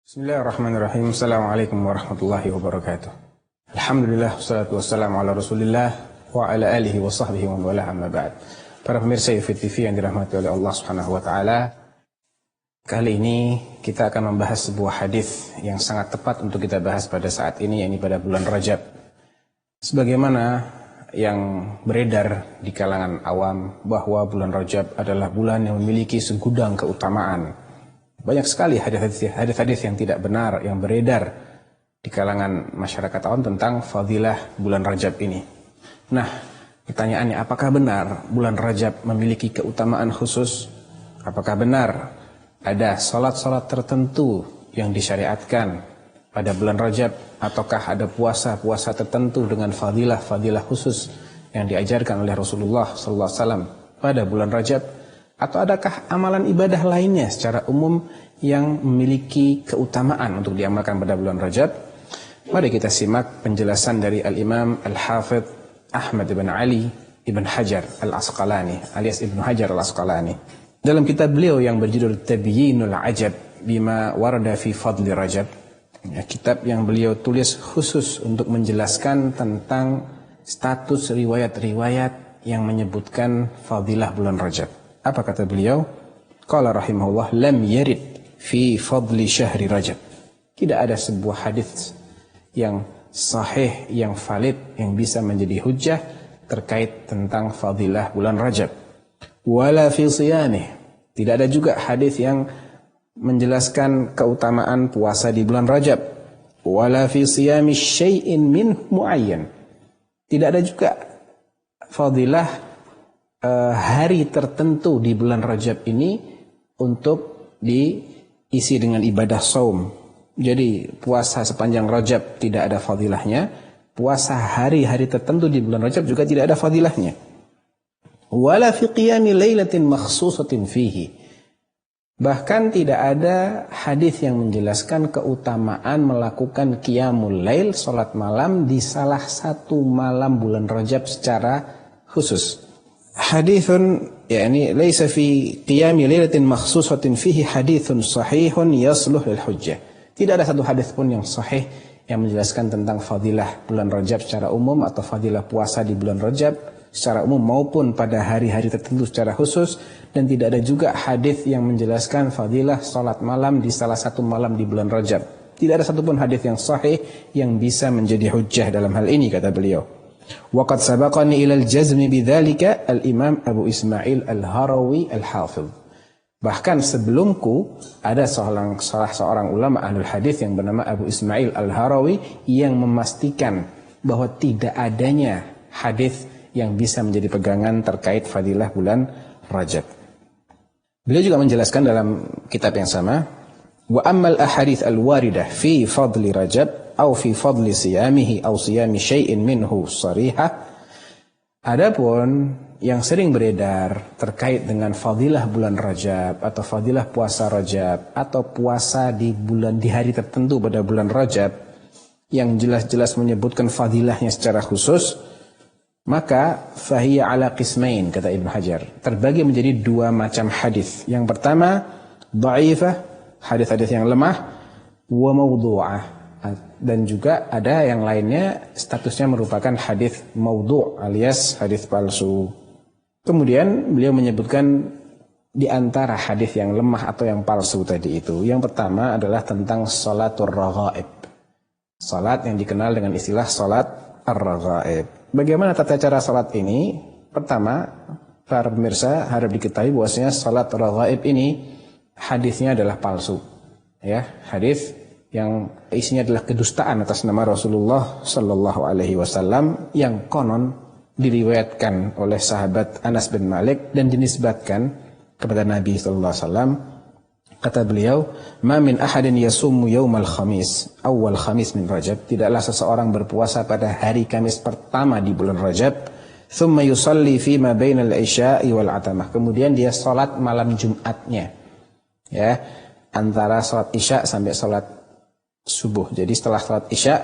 Bismillahirrahmanirrahim. Assalamualaikum warahmatullahi wabarakatuh. Alhamdulillah, wassalatu wassalamu ala rasulillah wa ala alihi wa sahbihi wa wala amma ba'd. Para pemirsa Yufid TV yang dirahmati oleh Allah subhanahu wa ta'ala, kali ini kita akan membahas sebuah hadis yang sangat tepat untuk kita bahas pada saat ini, yakni pada bulan Rajab. Sebagaimana yang beredar di kalangan awam bahwa bulan Rajab adalah bulan yang memiliki segudang keutamaan. Banyak sekali hadis-hadis yang tidak benar yang beredar di kalangan masyarakat awam tentang fadilah bulan Rajab ini. Nah, pertanyaannya, apakah benar bulan Rajab memiliki keutamaan khusus? Apakah benar ada salat-salat tertentu yang disyariatkan pada bulan Rajab? Ataukah ada puasa-puasa tertentu dengan fadilah-fadilah khusus yang diajarkan oleh Rasulullah SAW pada bulan Rajab? Atau adakah amalan ibadah lainnya secara umum yang memiliki keutamaan untuk diamalkan pada bulan Rajab? Mari kita simak penjelasan dari Al-Imam Al-Hafidh Ahmad ibn Ali ibn Hajar Al-Asqalani alias Ibn Hajar Al-Asqalani. Dalam kitab beliau yang berjudul Tabyinul Ajab bima warada fi fadli Rajab, kitab yang beliau tulis khusus untuk menjelaskan tentang status riwayat-riwayat yang menyebutkan fadilah bulan Rajab. Apa kata beliau? Qala rahimahullah, lam yarid fi fadli syahri Rajab. Tidak ada sebuah hadis yang sahih, yang valid, yang bisa menjadi hujjah terkait tentang fadilah bulan Rajab. Wala fi siyamih. Tidak ada juga hadis yang menjelaskan keutamaan puasa di bulan Rajab. Wala fi siyami syai'in min muayyan. Tidak ada juga fadilah hari tertentu di bulan Rajab ini untuk diisi dengan ibadah saum. Jadi puasa sepanjang Rajab tidak ada fadilahnya, puasa hari-hari tertentu di bulan Rajab juga tidak ada fadilahnya. Wala fi qiyami lailatin makhsusatin fihi. Bahkan tidak ada hadis yang menjelaskan keutamaan melakukan qiyamul lail, salat malam di salah satu malam bulan Rajab secara khusus. Hadithun yakni laysa fi qiyami lailatin makhsusatin fihi hadithun sahihun yasluh lil hujjah. Tidak ada satu hadis pun yang sahih yang menjelaskan tentang fadilah bulan Rajab secara umum atau fadilah puasa di bulan Rajab secara umum maupun pada hari-hari tertentu secara khusus, dan tidak ada juga hadis yang menjelaskan fadilah salat malam di salah satu malam di bulan Rajab. Tidak ada satupun hadis yang sahih yang bisa menjadi hujjah dalam hal ini, kata beliau. Waqad sabaqani ila al-jazmi bidzalika al-Imam Abu Ismail Al-Harawi Al-Hafidh. Bahkan sebelumku ada salah seorang ulama ahlul hadis yang bernama Abu Ismail Al-Harawi yang memastikan bahwa tidak adanya hadis yang bisa menjadi pegangan terkait fadilah bulan Rajab. Beliau juga menjelaskan dalam kitab yang sama, wa ammal ahadits al-waridah fi fadli Rajab atau fi fadli siyamihi atau siyami syai'in minhu sarihah. Adapun yang sering beredar terkait dengan fadilah bulan Rajab atau fadilah puasa Rajab atau puasa di hari tertentu pada bulan Rajab yang jelas-jelas menyebutkan fadilahnya secara khusus, maka fahiya ala qismain, kata Ibn Hajar, terbagi menjadi dua macam hadis. Yang pertama, dhaifah, hadis-hadis yang lemah, wa mawdu'ah, dan juga ada yang lainnya statusnya merupakan hadis maudhu' alias hadis palsu. Kemudian beliau menyebutkan di antara hadis yang lemah atau yang palsu tadi itu, yang pertama adalah tentang salatul raghaib, salat yang dikenal dengan istilah salat ar-raghaib. Bagaimana tata cara salat ini? Pertama, para pemirsa harus diketahui bahwasanya salat raghaib ini hadisnya adalah palsu, ya, hadis yang isinya adalah kedustaan atas nama Rasulullah Sallallahu Alaihi Wasallam yang konon diriwayatkan oleh sahabat Anas bin Malik dan dinisbatkan kepada Nabi Sallallahu Alaihi Wasallam. Kata beliau, "Ma min ahadin yasumu yaumal khamis, awal khamis min Rajab." Tidaklah seseorang berpuasa pada hari Kamis pertama di bulan Rajab, "Thumma yusalli fi ma bainal isya'i wal atamah." Kemudian dia salat malam Jumatnya, ya, antara salat Isya sampai salat subuh. Jadi setelah salat Isya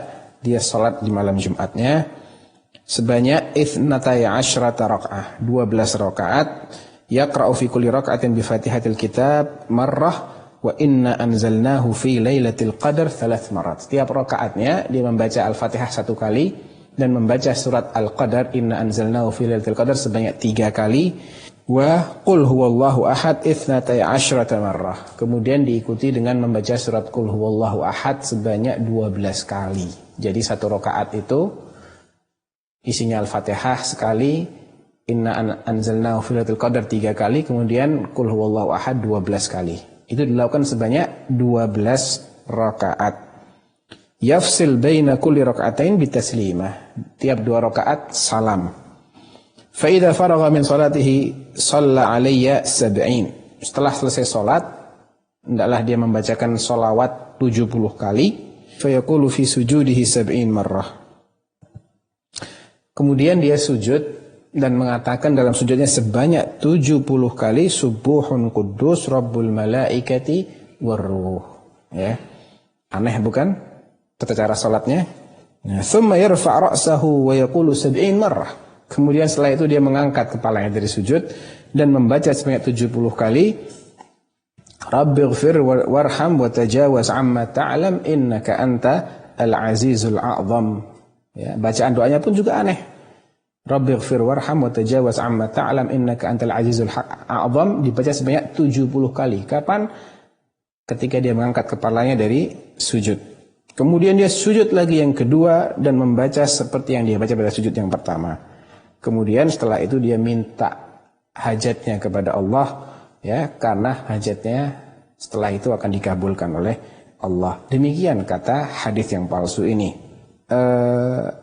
dia salat di malam Jumatnya sebanyak 12 rakaat, 12 rakaat. Yaqra'u fi kulli raka'atin bi Fatihatil Kitab marrah wa inna anzalnahu fi lailatul qadar 3 marat. Setiap rakaatnya dia membaca Al-Fatihah 1 kali dan membaca surat Al-Qadar inna anzalnahu fi lailatul qadar sebanyak 3 kali. Wa qul huwallahu ahad 12 marrah. Kemudian diikuti dengan membaca surat qul huwallahu ahad sebanyak 12 kali. Jadi 1 rakaat itu isinya Al-Fatihah sekali, inna anzalnahu fi lailatul qadar 3 kali, kemudian qul huwallahu ahad 12 kali. Itu dilakukan sebanyak 12 rakaat. Yafsil baina kulli raka'atain bitaslimah. Tiap 2 rakaat salam. Fa idza faragha min salatihi shalla alayya 70. Setelah selesai salat, hendaklah dia membacakan shalawat 70 kali. Fa yaqulu fi sujudihi 70 marrah. Kemudian dia sujud dan mengatakan dalam sujudnya sebanyak 70 kali subuhun quddus rabbul malaikati warruh. Ya. Aneh bukan? Tata cara salatnya. Thumma yarfa' ra'sahu wa yaqulu 70 marrah. Kemudian setelah itu dia mengangkat kepalanya dari sujud dan membaca sebanyak 70 kali Rabbighfir warham wa tajawaz amma ta'lam innaka anta al-azizul a'zam. Ya, bacaan doanya pun juga aneh. Rabbighfir warham wa tajawaz amma ta'lam innaka antal azizul a'zam dibaca sebanyak 70 kali. Kapan? Ketika dia mengangkat kepalanya dari sujud. Kemudian dia sujud lagi yang kedua dan membaca seperti yang dia baca pada sujud yang pertama. Kemudian setelah itu dia minta hajatnya kepada Allah, ya, karena hajatnya setelah itu akan dikabulkan oleh Allah. Demikian kata hadis yang palsu ini.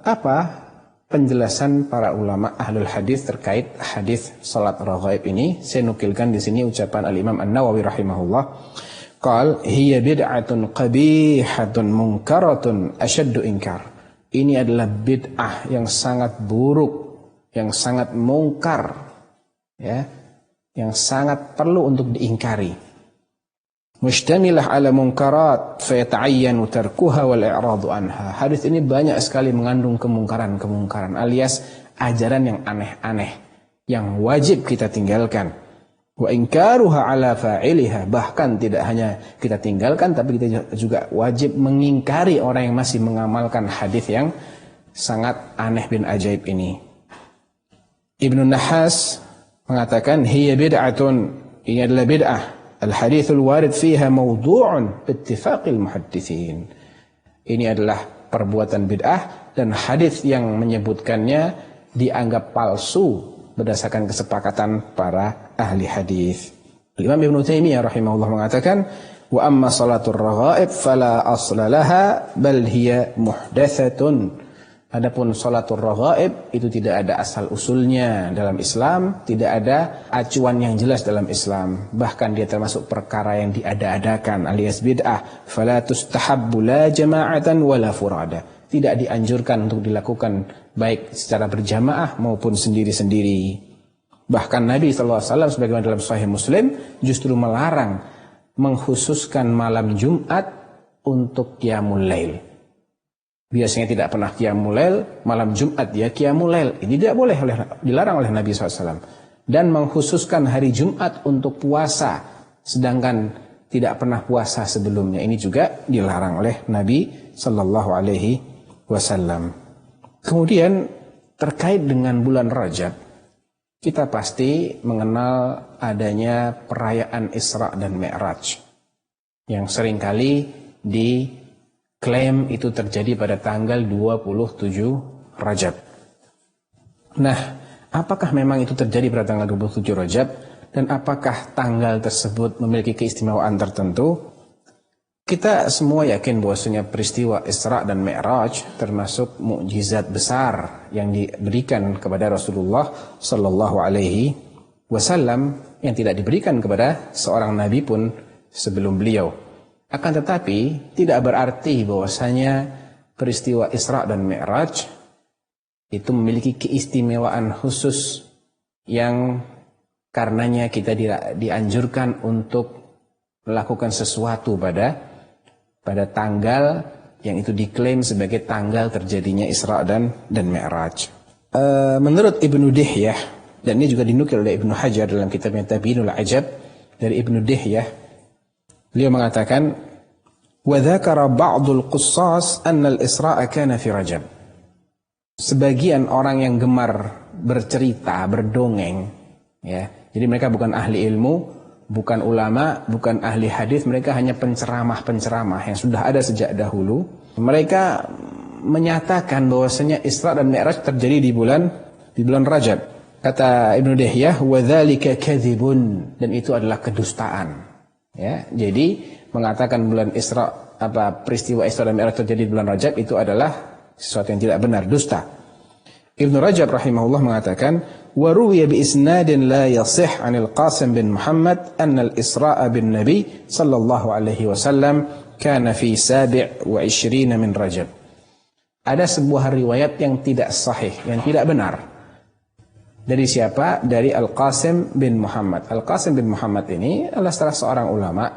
Apa penjelasan para ulama ahlul hadis terkait hadis salat raghaib ini? Saya nukilkan di sini ucapan Al-Imam An-Nawawi rahimahullah. Qal hiya bid'atun qabihatun munkaratun asyaddu inkar. Ini adalah bid'ah yang sangat buruk, yang sangat mungkar, ya, yang sangat perlu untuk diingkari. Mustamilah ala munkarat fayata'ayyanu tarkuha wal i'radu anha. Hadis ini banyak sekali mengandung kemungkaran-kemungkaran alias ajaran yang aneh-aneh yang wajib kita tinggalkan. Wa inkaruha ala fa'iliha, bahkan tidak hanya kita tinggalkan tapi kita juga wajib mengingkari orang yang masih mengamalkan hadis yang sangat aneh bin ajaib ini. Ibnu Nahas mengatakan hiya bid'atun, ini adalah bid'ah. Al-hadithul warid fiha mawdu'un bittifaqil muhaddithin. Ini adalah perbuatan bid'ah dan hadis yang menyebutkannya dianggap palsu berdasarkan kesepakatan para ahli hadis. Imam Ibnu Taimiyah rahimahullah mengatakan, wa amma salatul raghaib fala asla laha bal hiya muhdatsatun. Adapun salatul raghaib itu tidak ada asal usulnya dalam Islam, tidak ada acuan yang jelas dalam Islam. Bahkan dia termasuk perkara yang diada-adakan alias bid'ah. Fala tustahabbu la jama'atan wala furada. Tidak dianjurkan untuk dilakukan baik secara berjamaah maupun sendiri-sendiri. Bahkan Nabi SAW sebagaimana dalam Sahih Muslim justru melarang mengkhususkan malam Jumat untuk qiyamul lail. Biasanya tidak pernah qiyamul lail, malam Jumat dia qiyamul lail. Ini tidak boleh, dilarang oleh Nabi SAW. Dan mengkhususkan hari Jumat untuk puasa, sedangkan tidak pernah puasa sebelumnya. Ini juga dilarang oleh Nabi SAW. Kemudian terkait dengan bulan Rajab, kita pasti mengenal adanya perayaan Isra dan Mi'raj yang seringkali diklaim itu terjadi pada tanggal 27 Rajab. Nah, apakah memang itu terjadi pada tanggal 27 Rajab dan apakah tanggal tersebut memiliki keistimewaan tertentu? Kita semua yakin bahwasanya peristiwa Isra dan Mi'raj termasuk mukjizat besar yang diberikan kepada Rasulullah sallallahu alaihi wasallam yang tidak diberikan kepada seorang nabi pun sebelum beliau. Akan tetapi tidak berarti bahwasanya peristiwa Isra dan Mi'raj itu memiliki keistimewaan khusus yang karenanya kita dianjurkan untuk melakukan sesuatu pada tanggal yang itu diklaim sebagai tanggal terjadinya Isra dan Mi'raj. Menurut Ibnu Dihyah, dan ini juga dinukil oleh Ibnu Hajar dalam kitabnya Tabiinul Ajab dari Ibnu Dihyah, Beliau mengatakan, wa dzakara ba'dul qussas anna al-Isra' kana fi Rajab. Sebagian orang yang gemar bercerita, berdongeng, ya. Jadi mereka bukan ahli ilmu, bukan ulama, bukan ahli hadis, mereka hanya penceramah-penceramah yang sudah ada sejak dahulu. Mereka menyatakan bahwasanya Isra dan Mi'raj terjadi di bulan Rajab. Kata Ibnu Dahyah, wa dzalika kadzibun, dan itu adalah kedustaan. Ya, jadi mengatakan bulan Isra, peristiwa Isra dan Mi'raj terjadi di bulan Rajab itu adalah sesuatu yang tidak benar, dusta. Ibnu Rajab rahimahullah mengatakan, wa ruwiya bi isnadin la yasih 'anil Qasim bin Muhammad anna al-Isra'a bin Nabi sallallahu alaihi wasallam kana fi 27 min Rajab. Ada sebuah riwayat yang tidak sahih, yang tidak benar. Dari siapa? Dari Al-Qasim bin Muhammad. Al-Qasim bin Muhammad ini adalah salah seorang ulama,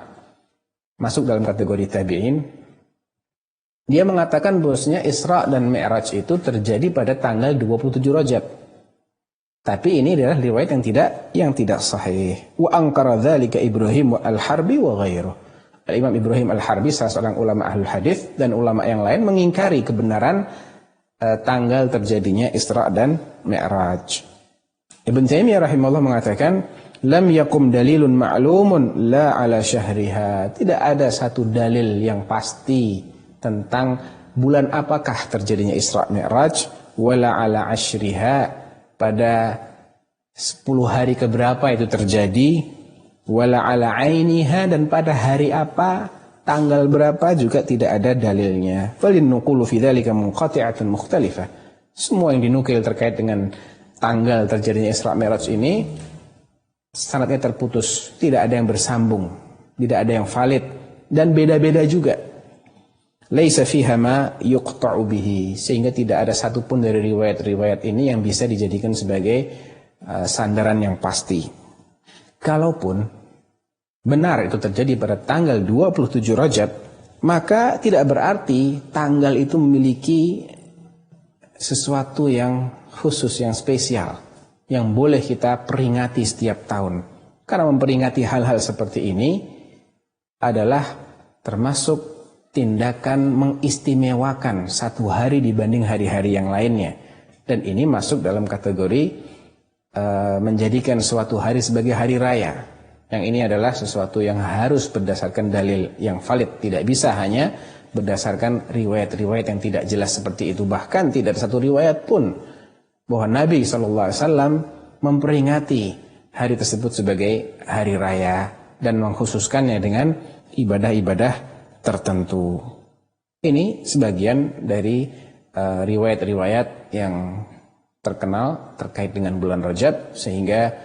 masuk dalam kategori tabi'in. Dia mengatakan bahwasanya Isra dan Mi'raj itu terjadi pada tanggal 27 Rajab. Tapi ini adalah riwayat yang tidak sahih. Wa ankara dzalika Ibrahim al-Harbi wa ghairuh. Imam Ibrahim al-Harbi, salah seorang ulama ahlul hadis, dan ulama yang lain mengingkari kebenaran tanggal terjadinya Isra dan Mi'raj. Ibn Taimiyah rahimahullah mengatakan, lam yakum dalilun ma'lumun la ala syahriha. Tidak ada satu dalil yang pasti tentang bulan apakah terjadinya Isra Mi'raj, wala ala ashriha, pada 10 hari keberapa itu terjadi, wala ala ainiha, dan pada hari apa, tanggal berapa juga tidak ada dalilnya. Falin nuqulu fi dzalika munqati'atun mukhtalifah. Semua yang dinukil terkait dengan tanggal terjadinya Isra Mi'raj ini sanadnya terputus, tidak ada yang bersambung, tidak ada yang valid, dan beda-beda juga. Laisa fiha ma yuqta'u bihi, sehingga tidak ada satupun dari riwayat-riwayat ini yang bisa dijadikan sebagai sandaran yang pasti. Kalaupun benar itu terjadi pada tanggal 27 Rajab, maka tidak berarti tanggal itu memiliki sesuatu yang khusus, yang spesial, yang boleh kita peringati setiap tahun. Karena memperingati hal-hal seperti ini adalah termasuk tindakan mengistimewakan satu hari dibanding hari-hari yang lainnya. Dan ini masuk dalam kategori menjadikan suatu hari sebagai hari raya. Yang ini adalah sesuatu yang harus berdasarkan dalil yang valid. Tidak bisa hanya berdasarkan riwayat-riwayat yang tidak jelas seperti itu. Bahkan tidak ada satu riwayat pun bahwa Nabi SAW memperingati hari tersebut sebagai hari raya dan mengkhususkannya dengan ibadah-ibadah tertentu. Ini sebagian dari riwayat-riwayat yang terkenal terkait dengan bulan Rajab, sehingga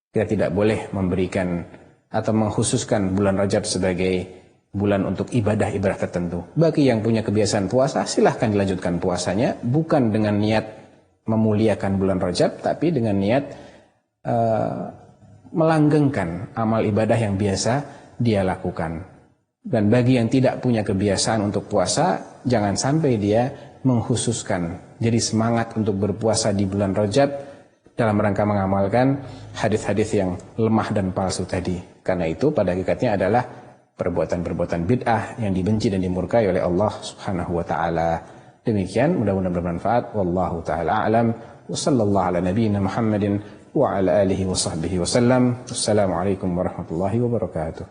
kita tidak boleh memberikan atau mengkhususkan bulan Rajab sebagai bulan untuk ibadah-ibadah tertentu. Bagi yang punya kebiasaan puasa, silahkan dilanjutkan puasanya, bukan dengan niat memuliakan bulan Rajab, tapi dengan niat melanggengkan amal ibadah yang biasa dia lakukan. Dan bagi yang tidak punya kebiasaan untuk puasa, jangan sampai dia mengkhususkan, jadi semangat untuk berpuasa di bulan Rajab dalam rangka mengamalkan hadis-hadis yang lemah dan palsu tadi. Karena itu pada hakikatnya adalah perbuatan-perbuatan bid'ah yang dibenci dan dimurkai oleh Allah Subhanahu wa taala. Demikian, mudah-mudahan bermanfaat. Wallahu taala a'lam. Wa sallallahu ala nabiyyina Muhammadin wa ala alihi wa sahbihi wa sallam. Wassalamualaikum warahmatullahi wabarakatuh.